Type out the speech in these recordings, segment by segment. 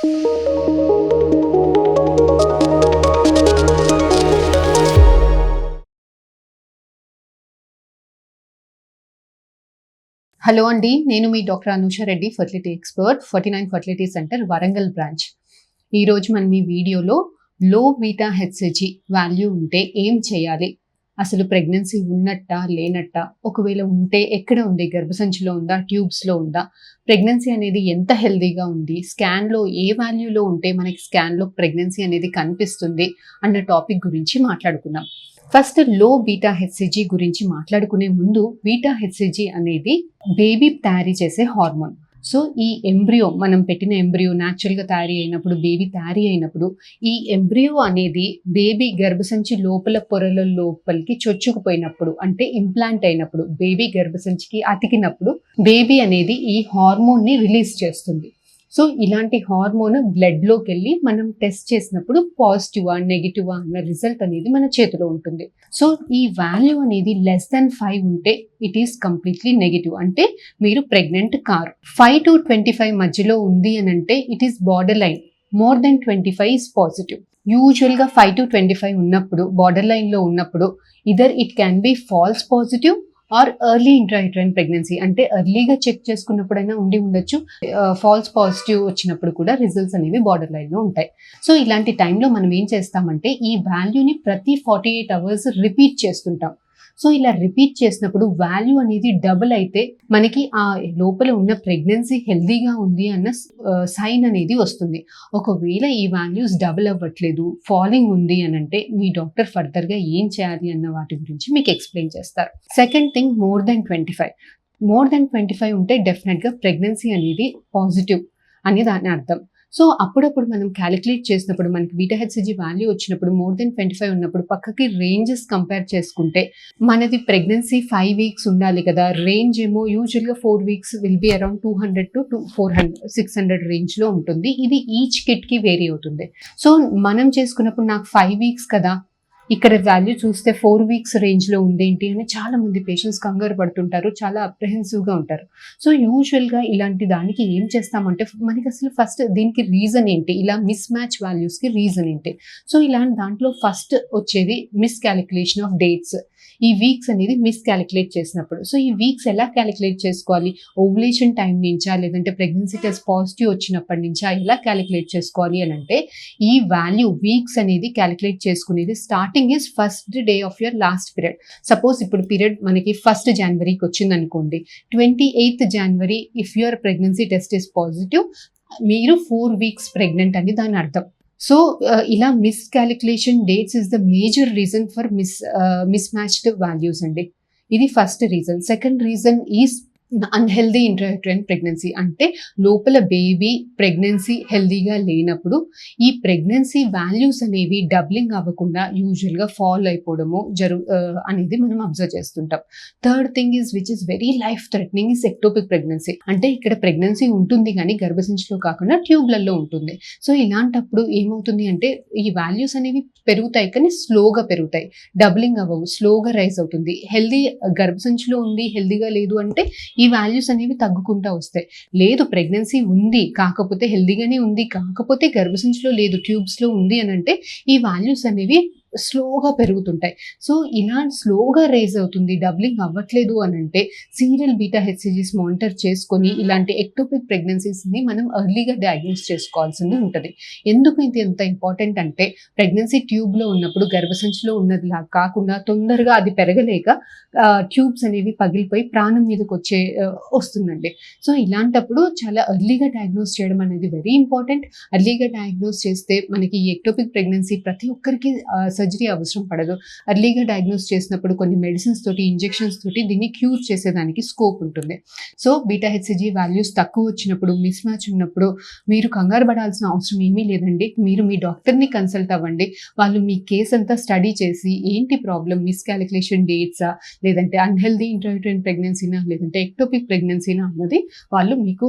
Hello అండి, నేను మీ doctor Anusha Reddy, fertility expert, 49 fertility centre, Warangal branch. ఈరోజు మనం ఈ వీడియోలో లో బీటా హెచ్సిజి వాల్యూ ఉంటే ఏం చేయాలి, అసలు ప్రెగ్నెన్సీ ఉన్నట్టా లేనట్టా, ఒకవేళ ఉంటే ఎక్కడ ఉంది, గర్భసంచిలో ఉందా, ట్యూబ్స్లో ఉందా, ప్రెగ్నెన్సీ అనేది ఎంత హెల్దీగా ఉంది, స్కాన్లో ఏ వాల్యూలో ఉంటే మనకి స్కాన్లో ప్రెగ్నెన్సీ అనేది కనిపిస్తుంది అన్న టాపిక్ గురించి మాట్లాడుకుందాం. ఫస్ట్ లో బీటా హెచ్సిజి గురించి మాట్లాడుకునే ముందు, బీటా హెచ్సిజి అనేది బేబీ తయారీ చేసే హార్మోన్. సో ఈ ఎంబ్రియో, మనం పెట్టిన ఎంబ్రియో న్యాచురల్గా తయారీ అయినప్పుడు, బేబీ తయారీ అయినప్పుడు ఈ ఎంబ్రియో అనేది బేబీ గర్భసంచి లోపల పొరల లోపలికి చొచ్చుకుపోయినప్పుడు, అంటే ఇంప్లాంట్ అయినప్పుడు, బేబీ గర్భసంచికి అతికినప్పుడు బేబీ అనేది ఈ హార్మోన్ని రిలీజ్ చేస్తుంది. సో ఇలాంటి హార్మోన్ బ్లడ్లోకి వెళ్ళి మనం టెస్ట్ చేసినప్పుడు పాజిటివా నెగిటివా అన్న రిజల్ట్ అనేది మన చేతిలో ఉంటుంది. సో ఈ వాల్యూ అనేది లెస్ దాన్ 5 ఉంటే ఇట్ ఈస్ కంప్లీట్లీ నెగిటివ్, అంటే మీరు ప్రెగ్నెంట్ కారు. 5 to 25 మధ్యలో ఉంది అని అంటే it is border line. More than 25 is positive. యూజువల్గా 5 to 25 ఉన్నప్పుడు, బార్డర్ లైన్లో ఉన్నప్పుడు, either it can be false positive or early intrauterine pregnancy, అంటే ఎర్లీగా చెక్ చేసుకున్నప్పుడైనా ఉండొచ్చు. ఫాల్స్ పాజిటివ్ వచ్చినప్పుడు కూడా రిజల్ట్స్ అనేవి బార్డర్ లైన్లో ఉంటాయి. సో ఇలాంటి టైంలో మనం ఏం చేస్తామంటే ఈ వాల్యూని ప్రతి 48 hours రిపీట్ చేస్తుంటాం. సో ఇలా రిపీట్ చేసినప్పుడు వాల్యూ అనేది డబుల్ అయితే మనకి ఆ లోపల ఉన్న ప్రెగ్నెన్సీ హెల్దీగా ఉంది అన్న సైన్ అనేది వస్తుంది. ఒకవేళ ఈ వాల్యూస్ డబుల్ అవ్వట్లేదు, ఫాలింగ్ ఉంది అని అంటే మీ డాక్టర్ ఫర్దర్గా ఏం చేయాలి అన్న వాటి గురించి మీకు ఎక్స్ప్లెయిన్ చేస్తారు. సెకండ్ థింగ్, మోర్ దెన్ 25 ఉంటే డెఫినెట్గా ప్రెగ్నెన్సీ అనేది పాజిటివ్ అని దాని అర్థం. సో అప్పుడప్పుడు మనం క్యాలిక్యులేట్ చేసినప్పుడు మనకి బీటా హెచ్సిజి వాల్యూ వచ్చినప్పుడు మోర్ దెన్ 25 ఉన్నప్పుడు పక్కకి రేంజెస్ కంపేర్ చేసుకుంటే మనది ప్రెగ్నెన్సీ 5 weeks ఉండాలి కదా, రేంజ్ ఏమో యూజువల్గా 4 weeks will be around 200 to 600 రేంజ్లో ఉంటుంది. ఇది ఈచ్ కిట్కి వేరీ అవుతుంది. సో మనం చేసుకున్నప్పుడు నాకు 5 weeks కదా, ఇక్కడ వాల్యూ చూస్తే 4 weeks రేంజ్లో ఉందేంటి అని చాలా మంది పేషెంట్స్ కంగారు పడుతుంటారు, చాలా అప్రహెన్సివ్గా ఉంటారు. సో యూజువల్గా ఇలాంటి దానికి ఏం చేస్తామంటే మనకి అసలు ఫస్ట్ దీనికి రీజన్ ఏంటి, ఇలా మిస్ మ్యాచ్ వాల్యూస్కి రీజన్ ఏంటి. సో ఇలాంటి దాంట్లో ఫస్ట్ వచ్చేది మిస్ క్యాలిక్యులేషన్ ఆఫ్ డేట్స్. ఈ వీక్స్ అనేది మిస్ క్యాలిక్యులేట్ చేసినప్పుడు. సో ఈ వీక్స్ ఎలా క్యాలిక్యులేట్ చేసుకోవాలి, ఓవులేషన్ టైం నుంచా లేదంటే ప్రెగ్నెన్సీ టెస్ట్ పాజిటివ్ వచ్చినప్పటి నుంచా ఎలా క్యాలిక్యులేట్ చేసుకోవాలి అని అంటే ఈ వాల్యూ వీక్స్ అనేది క్యాలిక్యులేట్ చేసుకునేది starting is first day of your last period. Suppose ఇప్పుడు పీరియడ్ మనకి 1st January వచ్చింది అనుకోండి, 28th January if your pregnancy test is positive, మీరు 4 weeks ప్రెగ్నెంట్ అని దాని అర్థం. సో ఇలా miscalculation dates is the major reason for mismatched values అండి. ఇది first reason. Second reason is unhealthy intrauterine pregnancy, అంటే లోపల బేబీ ప్రెగ్నెన్సీ హెల్దీగా లేనప్పుడు ఈ ప్రెగ్నెన్సీ వాల్యూస్ అనేవి డబ్లింగ్ అవ్వకుండా యూజువల్గా ఫాల్ అయిపోవడము అనేది మనం అబ్జర్వ్ చేస్తుంటాం. Third thing is which is very life threatening is ectopic pregnancy, అంటే ఇక్కడ ప్రెగ్నెన్సీ ఉంటుంది కానీ గర్భసంచిలో కాకుండా ట్యూబ్లలో ఉంటుంది. సో ఇలాంటప్పుడు ఏమవుతుంది అంటే ఈ వాల్యూస్ అనేవి పెరుగుతాయి కానీ స్లోగా పెరుగుతాయి, డబ్లింగ్ అవ్వవు, స్లోగా రైజ్ అవుతుంది. హెల్దీ గర్భసంచిలో ఉంది, హెల్దీగా లేదు అంటే ఈ వాల్యూస్ అనేవి తగ్గుకుంటూ వస్తాయి. లేదు ప్రెగ్నెన్సీ ఉంది కాకపోతే హెల్దీగానే ఉంది కాకపోతే గర్భసంచిలో లేదు, ట్యూబ్స్లో ఉంది అని అంటే ఈ వాల్యూస్ అనేవి స్లోగా పెరుగుతుంటాయి. సో ఇలా స్లోగా రేజ్ అవుతుంది, డబ్లింగ్ అవ్వట్లేదు అని అంటే సీరియల్ బీటా హెచ్సిజీస్ మానిటర్ చేసుకొని ఇలాంటి ఎక్టోపిక్ ప్రెగ్నెన్సీస్ని మనం ఎర్లీగా డయాగ్నోస్ చేసుకోవాల్సింది ఉంటుంది. ఎందుకు ఇది ఎంత ఇంపార్టెంట్ అంటే ప్రెగ్నెన్సీ ట్యూబ్లో ఉన్నప్పుడు గర్భసంచిలో ఉన్నదిలా కాకుండా తొందరగా అది పెరగలేక ట్యూబ్స్ అనేవి పగిలిపోయి ప్రాణం మీదకి వస్తుందండి. సో ఇలాంటప్పుడు చాలా ఎర్లీగా డయాగ్నోస్ చేయడం అనేది వెరీ ఇంపార్టెంట్. ఎర్లీగా డయాగ్నోస్ చేస్తే మనకి ఈ ఎక్టోపిక్ ప్రెగ్నెన్సీ ప్రతి ఒక్కరికి సర్జరీ అవసరం పడదు. ఎర్లీగా డయాగ్నోస్ చేసినప్పుడు కొన్ని మెడిసిన్స్ తోటి, ఇంజెక్షన్స్ తోటి దీన్ని క్యూర్ చేసేదానికి స్కోప్ ఉంటుంది. సో బీటా హెచ్సిజీ వాల్యూస్ తక్కువ వచ్చినప్పుడు, మిస్ మ్యాచ్ ఉన్నప్పుడు మీరు కంగారు పడాల్సిన అవసరం ఏమీ లేదండి. మీరు మీ డాక్టర్ని కన్సల్ట్ అవ్వండి. వాళ్ళు మీ కేసు అంతా స్టడీ చేసి ఏంటి ప్రాబ్లం, మిస్ క్యాలిక్యులేషన్ డేట్సా లేదంటే అన్హెల్దీ ఇంట్రాయూటరైన్ ప్రెగ్నెన్సీనా లేదంటే ఎక్టోపిక్ ప్రెగ్నెన్సీనా అన్నది వాళ్ళు మీకు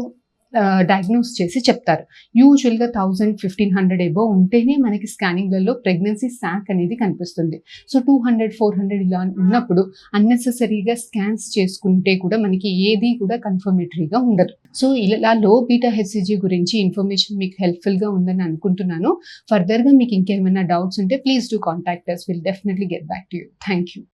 డయాగ్నోస్ చేసి చెప్తారు. యూజువల్గా 1000-1500 ఎబో ఉంటేనే మనకి స్కానింగ్లలో ప్రెగ్నెన్సీ శాక్ అనేది కనిపిస్తుంది. సో 200-400 ఇలా ఉన్నప్పుడు అన్నెసెసరీగా స్కాన్స్ చేసుకుంటే కూడా మనకి ఏది కూడా కన్ఫర్మేటరీగా ఉండదు. సో ఇలా లో బీటా హెచ్సిజీ గురించి ఇన్ఫర్మేషన్ మీకు హెల్ప్ఫుల్గా ఉందని అనుకుంటున్నాను. ఫర్దర్గా మీకు ఇంకేమైనా డౌట్స్ ఉంటే please do contact us. We'll definitely get back to you. Thank you.